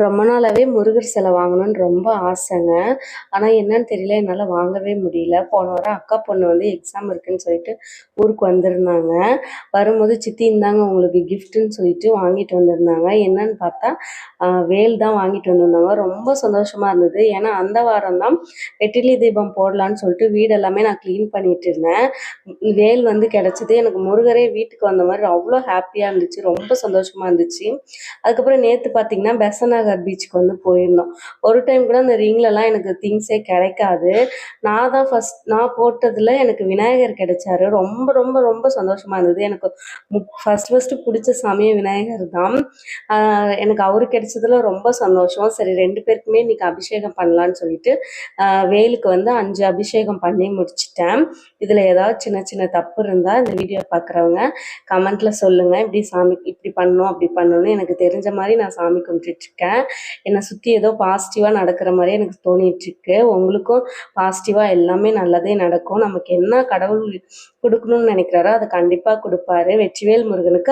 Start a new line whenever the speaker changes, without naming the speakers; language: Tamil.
ரொம்ப நாளாவே முருகர் சிலை வாங்கணும்னு ரொம்ப ஆசைங்க. ஆனா என்னன்னு தெரியல, என்னால வாங்கவே முடியல. போன வாரம் அக்கா பொண்ணு வந்து எக்ஸாம் இருக்குன்னு சொல்லிட்டு ஊருக்கு வந்திருந்தாங்க. வரும்போது சித்தி இந்தாங்க உங்களுக்கு கிஃப்ட்டுன்னு சொல்லிட்டு வாங்கிட்டு வந்திருந்தாங்க. என்னன்னு பார்த்தா வேல் தான் வாங்கிட்டு வந்திருந்தாங்க. ரொம்ப சந்தோஷமா இருந்தது. ஏன்னா அந்த வாரம் தான் வெற்றிலை தீபம் போடலான்னு சொல்லிட்டு வீடு எல்லாமே நான் க்ளீன் பண்ணிட்டு இருந்தேன். வேல் வந்து கிடைச்சது. எனக்கு முருகரே வீட்டுக்கு வந்த மாதிரி அவ்வளோ ஹாப்பியா இருந்துச்சு. ரொம்ப சந்தோஷமா இருந்துச்சு. அதுக்கப்புறம் நேற்று பார்த்தீங்கன்னா பெசன் நகர் பீச்சுக்கு வந்து போயிருந்தோம். ஒரு டைம் கூட அந்த ரிங்லலாம் எனக்கு திங்ஸே கிடைக்காது. நான் போட்டதில் எனக்கு விநாயகர் கிடைச்சாரு. ரொம்ப ரொம்ப ரொம்ப சந்தோஷமா இருந்தது. எனக்கு ஃபஸ்ட்டு பிடிச்ச சாமியே விநாயகர் தான். எனக்கு அவரு கிடைச்சதுல ரொம்ப சந்தோஷம். சரி 2 பேருக்குமே இன்னைக்கு அபிஷேகம் பண்ணலான்னு சொல்லிட்டு வேலுக்கு வந்து 5 அபிஷேகம் பண்ணி முடிச்சிட்டேன். இதில் ஏதாவது சின்ன சின்ன தப்பு இருந்தால் இந்த வீடியோ பார்க்குறவங்க கமெண்ட்டில் சொல்லுங்கள். இப்படி பண்ணணும் அப்படி பண்ணணும்னு எனக்கு தெரிஞ்ச மாதிரி நான் சாமி கும்பிட்டுட்ருக்கேன். என்னை சுற்றி ஏதோ பாசிட்டிவாக நடக்கிற மாதிரியே எனக்கு தோணிகிட்ருக்கு. உங்களுக்கும் பாசிட்டிவாக எல்லாமே நல்லதே நடக்கும். நமக்கு என்ன கடவுள் கொடுக்கணும்னு நினைக்கிறாரோ அதை கண்டிப்பாக கொடுப்பாரு. வெற்றிவேல் முருகனுக்கு